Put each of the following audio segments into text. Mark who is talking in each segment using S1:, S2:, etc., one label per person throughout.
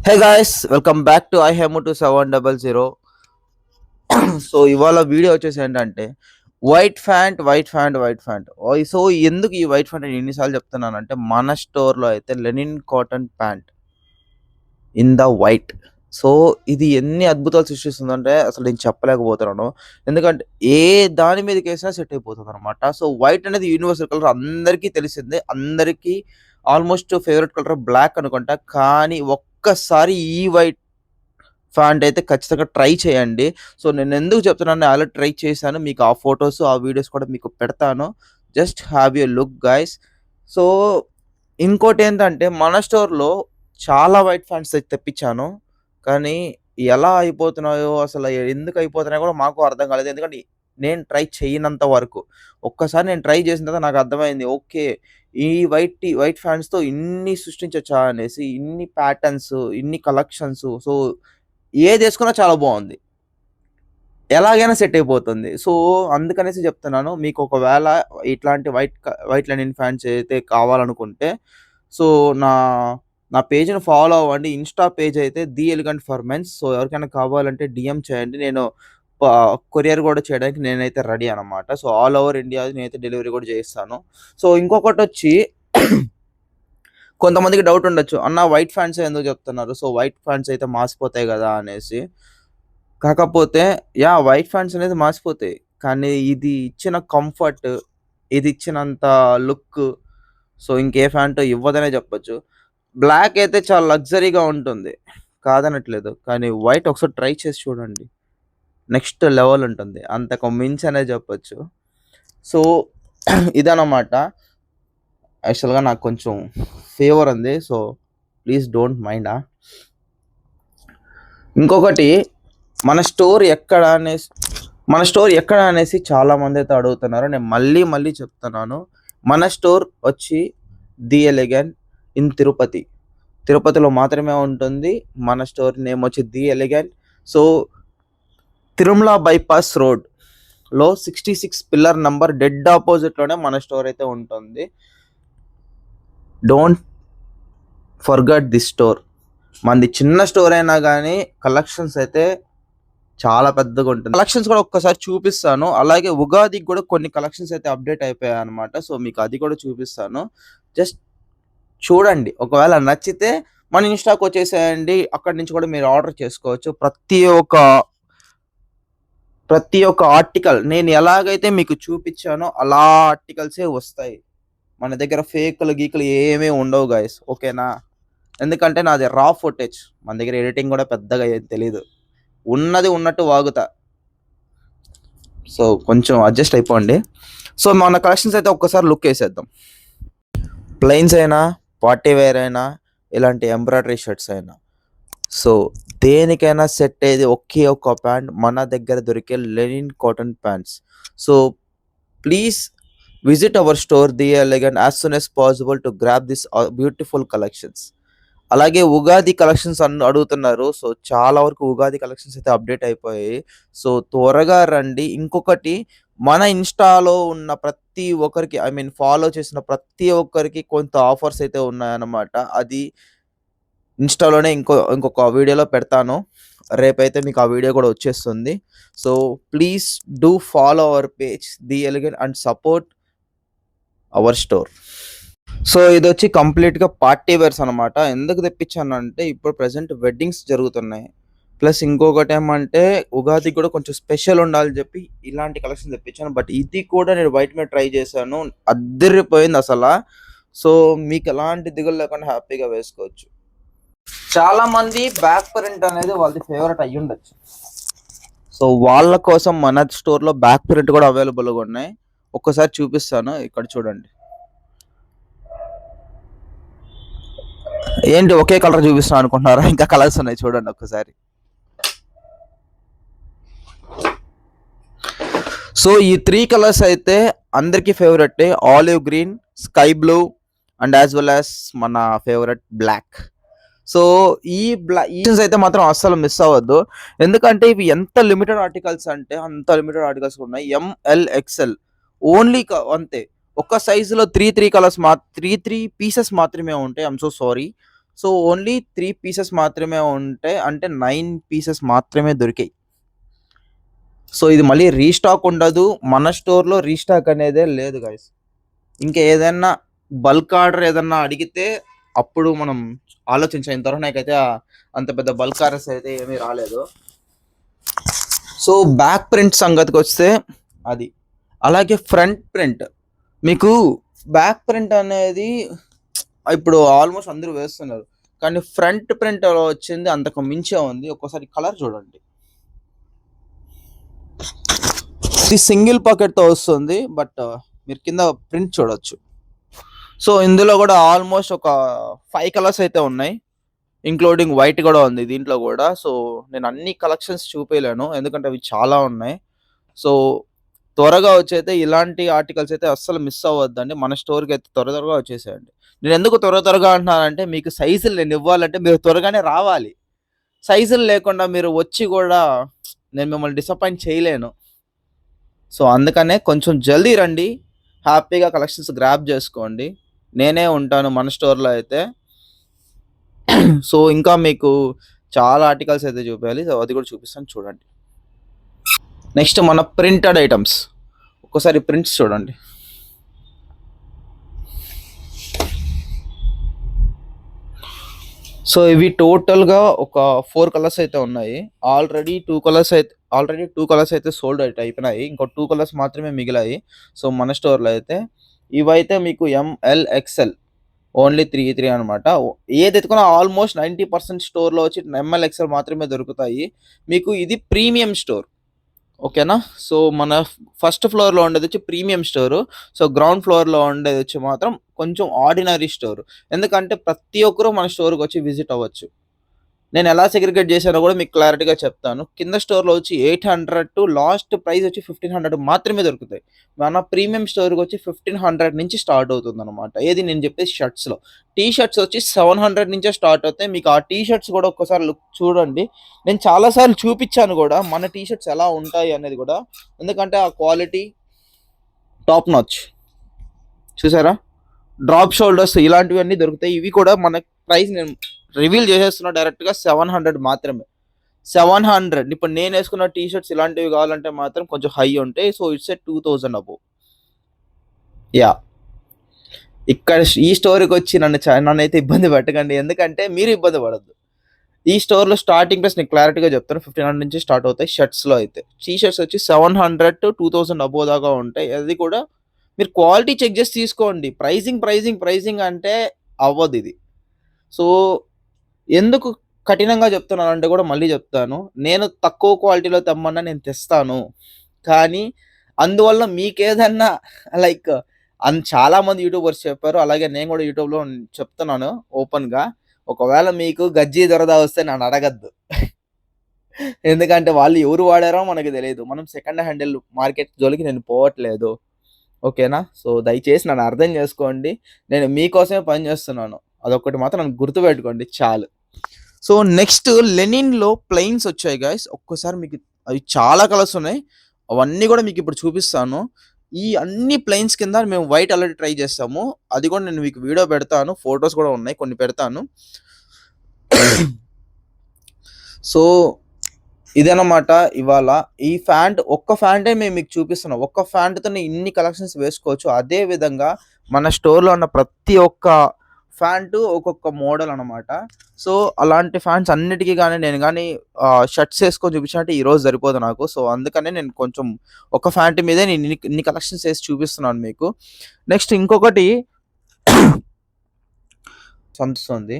S1: Hey guys, welcome back to iHemo2700. So ఇవాళ video వచ్చేసి ఏంటంటే వైట్ ఫ్యాంట్. సో ఎందుకు ఈ వైట్ ఫ్యాంట్ నేను ఎన్నిసార్లు చెప్తున్నానంటే, మన స్టోర్లో అయితే linen cotton pant in the white. So ఇది ఎన్ని అద్భుతాలు సృష్టిస్తుందంటే అసలు నేను చెప్పలేకపోతున్నాను. ఎందుకంటే ఏ దాని మీదకి వేసినా సెట్ అయిపోతుంది అనమాట. సో వైట్ అనేది యూనివర్సల్ కలర్, అందరికీ తెలిసిందే. అందరికీ ఆల్మోస్ట్ ఫేవరెట్ కలర్ బ్లాక్ అనుకుంటా. కానీ ఒక్కసారి ఈ వైట్ ఫ్యాంట్ అయితే ఖచ్చితంగా ట్రై చేయండి. సో నేను ఎందుకు చెప్తున్నాను, ఆల్రెడీ ట్రై చేశాను. మీకు ఆ ఫొటోస్, ఆ వీడియోస్ కూడా మీకు పెడతాను. Just have a look guys. So ఇంకోటి ఏంటంటే, మన స్టోర్‌లో చాలా వైట్ ఫ్యాంట్స్ తెప్పించాను. కానీ ఎలా అయిపోతున్నాయో, అసలు ఎందుకు అయిపోతున్నాయో కూడా మాకు అర్థం కాలేదు. ఎందుకంటే నేను ట్రై చేయనంత వరకు. ఒక్కసారి నేను ట్రై చేసిన తర్వాత నాకు అర్థమైంది. ఓకే. ఈ వైట్ ఫ్యాంట్స్‌తో ఇన్ని సృష్టించొచ్చా అనేసి. ఇన్ని ప్యాటర్న్స్, ఇన్ని కలెక్షన్స్. సో ఏదేసుకున్నా చాలా బావుంది. ఎలాగైనా సెట్ అయిపోతుంది. సో అందుకనేసి చెప్తున్నాను. మీకు ఒకవేళ ఇట్లాంటి వైట్ లెనిన్ ఫ్యాన్స్ అయితే కావాలనుకుంటే, సో నా నా పేజ్‌ని ఫాలో అవ్వండి. ఇన్‌స్టా పేజ్ అయితే the elegant for mens. So ఎవరికైనా కావాలంటే డీఎం చేయండి. నేను ప కొరియర్ కూడా చేయడానికి నేనైతే రెడీ అనమాట. సో ఆల్ ఓవర్ ఇండియా నేనైతే డెలివరీ కూడా చేయిస్తాను. సో ఇంకొకటొచ్చి కొంతమందికి డౌట్ ఉండొచ్చు. అన్న వైట్ ఫ్యాంట్సే ఎందుకు చెప్తున్నారు? సో వైట్ ఫ్యాంట్స్ అయితే మాసిపోతాయి గదా అనేసి. కాకపోతే వైట్ ఫ్యాంట్స్ అనేది మాసిపోతాయి. కానీ ఇది ఇచ్చిన కంఫర్ట్, ఇది ఇచ్చినంత లుక్, సో ఇంకే ఫ్యాంట్ ఇవ్వదనే చెప్పొచ్చు. బ్లాక్ అయితే చాలా లగ్జరీగా ఉంటుంది. కాదనట్లేదు. కానీ వైట్ ఒకసారి ట్రై చేసి చూడండి. నెక్స్ట్ లెవెల్ ఉంటుంది. అంతకు మించి అనే చెప్పొచ్చు. సో ఇదనమాట. యాక్చువల్‌గా నాకు కొంచెం ఫీవర్ ఉంది. So please don't mind. ఇంకొకటి, మన స్టోర్ ఎక్కడ అనేసి చాలామంది అయితే అడుగుతున్నారు. నేను మళ్ళీ చెప్తున్నాను. మన స్టోర్ వచ్చి ది ఎలిగెంట్ ఇన్ తిరుపతి. తిరుపతిలో మాత్రమే ఉంటుంది. మన స్టోర్ నేమ్ వచ్చి the elegant. So Tirumala bypass రోడ్‌లో 66 పిల్లర్ నంబర్ డెడ్ ఆపోజిట్‌లోనే మన స్టోర్ అయితే ఉంటుంది. Don't forget this store. మనది చిన్న స్టోర్ అయినా గానీ కలెక్షన్స్ అయితే చాలా పెద్దగా ఉంటుంది. కలెక్షన్స్ కూడా ఒక్కసారి చూపిస్తాను. అలాగే ఉగాదికి కూడా కొన్ని కలెక్షన్స్ అయితే అప్డేట్ అయిపోయాయన్నమాట. సో మీకు అది కూడా చూపిస్తాను. జస్ట్ చూడండి. ఒకవేళ నచ్చితే మన ఇన్‌స్టాకి వచ్చేసేయండి. అక్కడి నుంచి కూడా మీరు ఆర్డర్ చేసుకోవచ్చు. ప్రతి ఒక్క ఆర్టికల్ నేను ఎలాగైతే మీకు చూపించానో అలా ఆర్టికల్సే వస్తాయి. మన దగ్గర గీకులు ఏమీ ఉండవు గైస్. ఓకేనా? ఎందుకంటే నాది రా ఫుటేజ్. మన దగ్గర ఎడిటింగ్ కూడా పెద్దగా ఏం తెలీదు. ఉన్నది ఉన్నట్టు వాగుతా. సో కొంచెం అడ్జస్ట్ అయిపోండి. సో మన కలెక్షన్స్ అయితే ఒక్కసారి లుక్ వేసేద్దాం. ప్లెయిన్స్ అయినా, పార్టీ వేర్ అయినా, ఇలాంటి ఎంబ్రాయిడరీ షర్ట్స్ అయినా, సో దేనికైనా సెట్ అయ్యేది ఒకే ఒక ప్యాంట్ మన దగ్గర దొరికే linen cotton pants. So please visit our store the elegant as soon as possible to grab this beautiful collections. అలాగే ఉగాది కలెక్షన్స్ అడుగుతున్నారు. సో చాలా వరకు ఉగాది కలెక్షన్స్ అయితే అప్డేట్ అయిపోయాయి. సో త్వరగా రండి. ఇంకొకటి, మన ఇన్‌స్టాలో ఉన్న ప్రతి ఒక్కరికి, ఐ మీన్ ఫాలో చేసిన ప్రతి ఒక్కరికి కొంత ఆఫర్స్ అయితే ఉన్నాయన్నమాట. అది ఇన్‌స్టాలోనే ఇంకొక వీడియోలో పెడతాను. రేపైతే మీకు ఆ వీడియో కూడా వచ్చేస్తుంది. So please do follow our page the elegant and support our store. So ఇదొచ్చి కంప్లీట్‌గా పార్టీ వేర్స్ అనమాట. ఎందుకు తెప్పించానంటే, ఇప్పుడు ప్రెజెంట్ వెడ్డింగ్స్ జరుగుతున్నాయి. ప్లస్ ఇంకొకటేమంటే ఉగాదికి కూడా కొంచెం స్పెషల్ ఉండాలని చెప్పి ఇలాంటి కలెక్షన్ తెప్పించాను. బట్ ఇది కూడా నేను వైట్ మీద ట్రై చేశాను. అద్దిరిపోయింది అసల. సో మీకు ఎలాంటి దిగులు లేకుండా హ్యాపీగా వేసుకోవచ్చు. చాలా మంది బ్యాక్ ప్రింట్ అనేది వాళ్ళది ఫేవరెట్ అయ్యుండొచ్చు. సో వాళ్ళ కోసం మన స్టోర్‌లో బ్యాక్ ప్రింట్ కూడా అవైలబుల్‌గా ఉన్నాయి. ఒక్కసారి చూపిస్తాను. ఇక్కడ చూడండి. ఏంటి ఒకే కలర్ చూపిస్తున్నాను అనుకుంటున్నారా? ఇంకా కలర్స్ ఉన్నాయి చూడండి ఒక్కసారి. సో ఈ 3 కలర్స్ అయితే అందరికీ ఫేవరెటే. Olive green, sky blue and as well as మన ఫేవరెట్ బ్లాక్. సో ఈ అయితే మాత్రం అస్సలు మిస్ అవ్వద్దు. ఎందుకంటే ఇవి ఎంత లిమిటెడ్ ఆర్టికల్స్ అంటే అంత లిమిటెడ్ ఆర్టికల్స్ ఉన్నాయి. ఎంఎల్, ఎక్స్ఎల్ ఓన్లీ అంతే. ఒక సైజులో 3 కలర్స్ 3 పీసెస్ మాత్రమే ఉంటాయి. I'm so sorry. So only 3 pieces మాత్రమే ఉంటాయి. అంటే 9 పీసెస్ మాత్రమే దొరికాయి. సో ఇది మళ్ళీ రీస్టాక్ ఉండదు. మన స్టోర్‌లో రీస్టాక్ అనేదే లేదు గైస్. ఇంకా ఏదన్నా బల్క్ ఆర్డర్ ఏదన్నా అడిగితే అప్పుడు మనం ఆలోచించాం. ఇంతవరకు నాకైతే అంత పెద్ద బల్క్ ఆర్డర్స్ అయితే ఏమీ రాలేదు. సో బ్యాక్ ప్రింట్ సంగతికొస్తే అది. అలాగే ఫ్రంట్ ప్రింట్. మీకు బ్యాక్ ప్రింట్ అనేది ఇప్పుడు ఆల్మోస్ట్ అందరూ వేస్తున్నారు. కానీ ఫ్రంట్ ప్రింట్ వచ్చింది అంతకు మించే ఉంది. ఒక్కోసారి కలర్ చూడండి. ఇది సింగిల్ పాకెట్‌తో వస్తుంది. బట్ మీరు కింద ప్రింట్ చూడొచ్చు. సో ఇందులో కూడా ఆల్మోస్ట్ ఒక 5 కలర్స్ అయితే ఉన్నాయి. ఇంక్లూడింగ్ వైట్ కూడా ఉంది దీంట్లో కూడా. సో నేను అన్ని కలెక్షన్స్ చూపియలేను. ఎందుకంటే అవి చాలా ఉన్నాయి. సో త్వరగా వచ్చైతే ఇలాంటి ఆర్టికల్స్ అయితే అస్సలు మిస్ అవ్వద్దండి. మన స్టోర్‌కి అయితే త్వరగా వచ్చేసేయండి. నేను ఎందుకు త్వరగా అంటున్నానంటే మీకు సైజులు నేను ఇవ్వాలంటే మీరు త్వరగానే రావాలి. సైజులు లేకుండా మీరు వచ్చి కూడా నేను మిమ్మల్ని డిసప్పాయింట్ చేయలేను. సో అందుకనే కొంచెం జల్దీ రండి. హ్యాపీగా కలెక్షన్స్ గ్రాబ్ చేసుకోండి. నేనే ఉంటాను మన స్టోర్‌లో అయితే. సో ఇంకా మీకు చాలా ఆర్టికల్స్ అయితే చూపియాలి. సో అది కూడా చూపిస్తాను చూడండి. నెక్స్ట్ మన ప్రింటెడ్ ఐటమ్స్. ఒక్కసారి ప్రింట్స్ చూడండి. సో ఇవి టోటల్‌గా ఒక 4 కలర్స్ అయితే ఉన్నాయి. ఆల్రెడీ 2 కలర్స్ అయితే సోల్డ్ అవుట్ అయిపోయినాయి. ఇంకో 2 కలర్స్ మాత్రమే మిగిలాయి. సో మన స్టోర్‌లో అయితే. ఇవైతే మీకు ఎంఎల్, ఎక్స్ఎల్ ఓన్లీ 3 అనమాట. ఏది ఎత్తుకున్నా ఆల్మోస్ట్ 90% స్టోర్‌లో వచ్చి ఎంఎల్, ఎక్స్ఎల్ మాత్రమే దొరుకుతాయి. మీకు ఇది ప్రీమియం స్టోర్. ఓకేనా. సో మన ఫస్ట్ ఫ్లోర్‌లో ఉండేదొచ్చి ప్రీమియం స్టోరు. సో గ్రౌండ్ ఫ్లోర్‌లో ఉండేదొచ్చి మాత్రం కొంచెం ఆర్డినరీ స్టోరు. ఎందుకంటే ప్రతి ఒక్కరు మన స్టోర్‌కొచ్చి విజిట్ అవ్వచ్చు. నేను ఎలా సెగ్రిగేట్ చేశానో కూడా మీకు క్లారిటీగా చెప్తాను. కింద స్టోర్‌లో వచ్చి 800 టు లాస్ట్ ప్రైస్ వచ్చి 1500 మాత్రమే దొరుకుతాయి. మన ప్రీమియం స్టోర్‌కి వచ్చి 1500 నుంచి స్టార్ట్ అవుతుందనమాట. ఏది నేను చెప్పేది షర్ట్స్‌లో. టీ షర్ట్స్ వచ్చి 700 నుంచే స్టార్ట్ అవుతాయి. మీకు ఆ టీ షర్ట్స్ కూడా ఒక్కసారి లుక్ చూడండి. నేను చాలా సార్లు చూపించాను కూడా మన టీ షర్ట్స్ ఎలా ఉంటాయి అనేది కూడా. ఎందుకంటే ఆ క్వాలిటీ టాప్ నాచ్. చూసారా? డ్రాప్ షోల్డర్స్ ఇలాంటివన్నీ దొరుకుతాయి. ఇవి కూడా మన ప్రైస్ నేను రివీల్ చేసేస్తున్నా డైరెక్ట్‌గా 700 మాత్రమే. 700 ఇప్పుడు నేను వేసుకున్న టీ షర్ట్స్ ఇలాంటివి కావాలంటే మాత్రం కొంచెం హై ఉంటాయి. So it's a 2000 above. Yeah! ఇక్కడ ఈ స్టోర్‌కి వచ్చి నన్నైతే ఇబ్బంది పెట్టకండి. ఎందుకంటే మీరు ఇబ్బంది పడొద్దు. ఈ స్టోర్‌లో స్టార్టింగ్ ప్రైస్ నేను క్లారిటీగా చెప్తాను. 1500 నుంచి స్టార్ట్ అవుతాయి షర్ట్స్‌లో అయితే. టీ షర్ట్స్ వచ్చి 700-2000 అబోవ్ దాకా ఉంటాయి. అది కూడా మీరు క్వాలిటీ చెక్ చేసి తీసుకోండి. ప్రైజింగ్ అంటే అవ్వదిది. సో ఎందుకు కఠినంగా చెప్తున్నానంటే కూడా మళ్ళీ చెప్తాను. నేను తక్కువ క్వాలిటీలో తెమ్మన్నా నేను తెస్తాను. కానీ అందువల్ల మీకేదన్నా లైక్ చాలామంది యూట్యూబర్స్ చెప్పారు. అలాగే నేను కూడా యూట్యూబ్‌లో చెప్తున్నాను ఓపెన్‌గా. ఒకవేళ మీకు గజ్జి దురద వస్తే నన్ను అడగద్దు. ఎందుకంటే వాళ్ళు ఎవరు వాడారో మనకు తెలీదు. మనం సెకండ్ హ్యాండిల్ మార్కెట్ జోలికి నేను పోవట్లేదు. ఓకేనా. సో దయచేసి నన్ను అర్థం చేసుకోండి. నేను మీకోసమే పని చేస్తున్నాను. అదొక్కటి మాత్రం నన్ను గుర్తుపెట్టుకోండి చాలు. సో నెక్స్ట్ లెనిన్‌లో ప్లెయిన్స్ వచ్చాయి గైస్. ఒక్కసారి మీకు అవి చాలా కలర్స్ ఉన్నాయి. అవన్నీ కూడా మీకు ఇప్పుడు చూపిస్తాను. ఈ అన్ని ప్లెయిన్స్ కింద మేము వైట్ ఆల్రెడీ ట్రై చేసాము. అది కూడా నేను మీకు వీడియో పెడతాను. ఫోటోస్ కూడా ఉన్నాయి. కొన్ని పెడతాను. సో ఇదన్నమాట ఇవాళ. ఈ ఒక్క ఫ్యాంటే మేము మీకు చూపిస్తున్నాం. ఒక్క ఫ్యాంట్‌తోనే ఇన్ని కలెక్షన్స్ వేసుకోవచ్చు. అదే విధంగా మన స్టోర్‌లో ఉన్న ప్రతి ఒక్క ఫ్యాంటు ఒక్కొక్క మోడల్ అనమాట. సో అలాంటి ఫ్యాంట్స్ అన్నిటికి గాని నేను గాని షర్ట్స్ ఏసుకొని చూపించాలంటే ఈరోజు సరిపోదు నాకు. సో అందుకనే నేను కొంచెం ఒక ఫ్యాంట్ మీదే నేను ఇన్ని కలెక్షన్స్ ఏసి చూపిస్తున్నాను మీకు. నెక్స్ట్ ఇంకొకటి సంస్తుంది.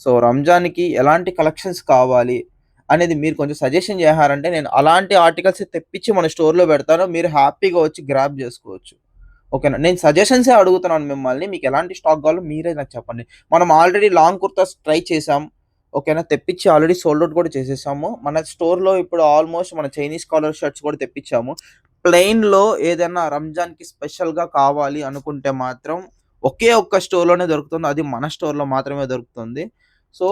S1: సో రంజాన్‌కి ఎలాంటి కలెక్షన్స్ కావాలి అనేది మీరు కొంచెం సజెషన్ చేశారంటే నేను అలాంటి ఆర్టికల్స్ తెప్పించి మన స్టోర్‌లో పెడతాను. మీరు హ్యాపీగా వచ్చి గ్రాబ్ చేసుకోవచ్చు. ఓకేనా. నేను సజెషన్సే అడుగుతున్నాను మిమ్మల్ని. మీకు ఎలాంటి స్టాక్ కావాలో మీరే నాకు చెప్పండి. మనం ఆల్రెడీ లాంగ్ కుర్తాస్ ట్రై చేసాం. ఓకేనా. తెప్పించి ఆల్రెడీ సోల్డ్ ఔట్ కూడా చేసేసాము. మన స్టోర్‌లో ఇప్పుడు ఆల్మోస్ట్ మన చైనీస్ కాలర్ షర్ట్స్ కూడా తెప్పించాము. ప్లెయిన్‌లో ఏదైనా రంజాన్‌కి స్పెషల్‌గా కావాలి అనుకుంటే మాత్రం ఒకే ఒక్క స్టోర్‌లోనే దొరుకుతుంది. అది మన స్టోర్‌లో మాత్రమే దొరుకుతుంది. సో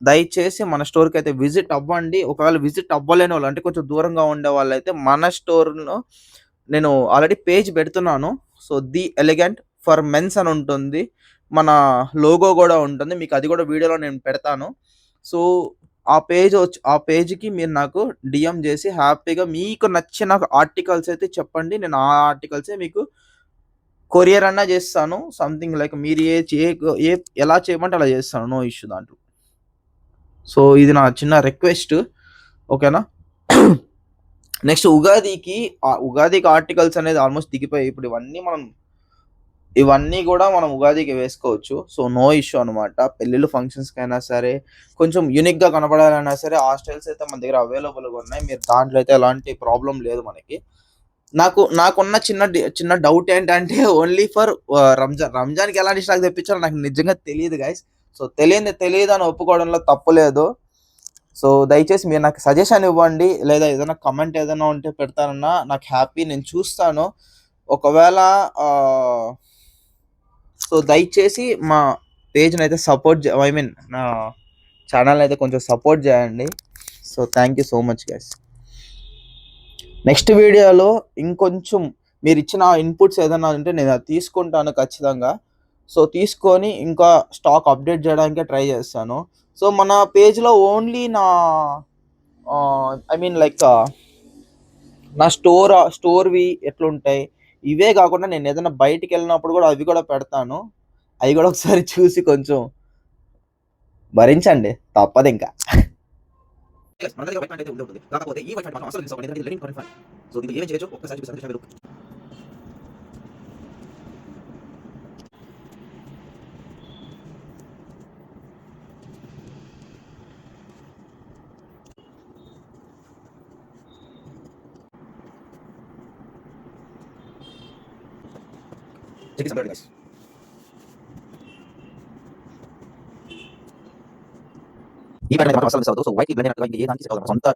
S1: దయచేసి మన స్టోర్‌కైతే విజిట్ అవ్వండి. ఒకవేళ విజిట్ అవ్వలేనోళ్ళు అంటే కొంచెం దూరంగా ఉండేవాళ్ళైతే మన స్టోర్‌లో నేను ఆల్రెడీ పేజ్ పెడుతున్నాను. So the elegant for mens అని ఉంటుంది. మన లోగో గూడా ఉంటుంది. మీకు అది గూడా వీడియోలో నేను పెడతాను. సో, ఆ పేజ్‌కి మీరు నాకు డీఎం జేసి హ్యాపీగా మీకు నచ్చిన ఆర్టికల్స్ అయితే చెప్పండి. నేను ఆ ఆర్టికల్సే మీకు కొరియర్ అన్నా జేస్తాను. సంథింగ్ లైక్ మీరు ఏ ఎలా చేయమంటే అలా జేస్తాను. నో ఇష్యూ దాంట్లో. సో, ఇది నా చిన్న రిక్వెస్ట్. ఓకేనా? నెక్స్ట్ ఉగాదికి ఆర్టికల్స్ అనేది ఆల్మోస్ట్ దిగిపోయాయి. ఇప్పుడు ఇవన్నీ గూడా మనం ఉగాదికి వేసుకోవచ్చు. సో, నో ఇష్యూ అనమాట. పెళ్ళిళ్ళు, ఫంక్షన్స్‌కైనా సరే, కొంచెం యూనిక్‌గా కనపడాలన్నా సరే, ఆ స్టైల్స్ అయితే మన దగ్గర అవైలబుల్‌గా ఉన్నాయి. మీరు దాంట్లో అయితే ఎలాంటి ప్రాబ్లమ్ లేదు మనకి. నాకున్న చిన్న డౌట్ ఏంటంటే ఓన్లీ ఫర్ రంజాన్. రంజాన్‌కి ఎలాంటి స్టాక్ తెప్పించాలో నాకు నిజంగా తెలీదు గైస్. సో, తెలియంది తెలీదని ఒప్పుకోవడంలో తప్పు లేదు. సో, దయచేసి మీరు నాకు సజెషన్ ఇవ్వండి. లేదా ఏదైనా కామెంట్ ఏదైనా ఉంటే పెడతానన్నా నాకు హ్యాపీ. నేను చూస్తాను. ఒకవేళ సో, దయచేసి మా పేజ్‌నైతే ఐ మీన్ నా ఛానెల్‌నైతే కొంచెం సపోర్ట్ చేయండి. So, thank you so much guys. Next వీడియోలో ఇంకొంచెం మీరిచ్చిన ఇన్‌పుట్స్ ఏదైనా ఉంటే నేను అది తీసుకుంటాను ఖచ్చితంగా. సో, తీసుకొని ఇంకా స్టాక్ అప్‌డేట్ చేయడానికే ట్రై చేస్తాను. సో, మన పేజ్‌లో ఓన్లీ ఐ మీన్ లైక్ నా స్టోర్‌వి ఎట్లుంటాయి, ఇవే కాకుండా నేనేదైనా బయటికెళ్ళినప్పుడు గూడా అవి కూడా పెడతాను. అయి గూడా ఒకసారి చూసి కొంచెం భరించండి. తప్పదింక. మన దగ్గర వైట్ ప్యాంట్ అయితే ఉండే ఉంటుంది. కాకపోతే ఈ వైట్ ప్యాంట్ మాత్రం అస్సలు మిస్ అవ్వకండి. ఎందుకంటే ఇది లెనిన్ కాటన్ ప్యాంట్. సో, దీంట్లో ఏమేం చేయొచ్చో ఒక్కసారి చూపిస్తాను. చూడండి. Check this guys. ఈ ప్యాంట్ అయితే మాత్రం అస్సలు మిస్ అవ్వద్దు. సో, వైట్‌కి బ్లెండ్ అయినట్టుగా ఇంక ఏ దానికి సెట్ అవ్వదు. సొంత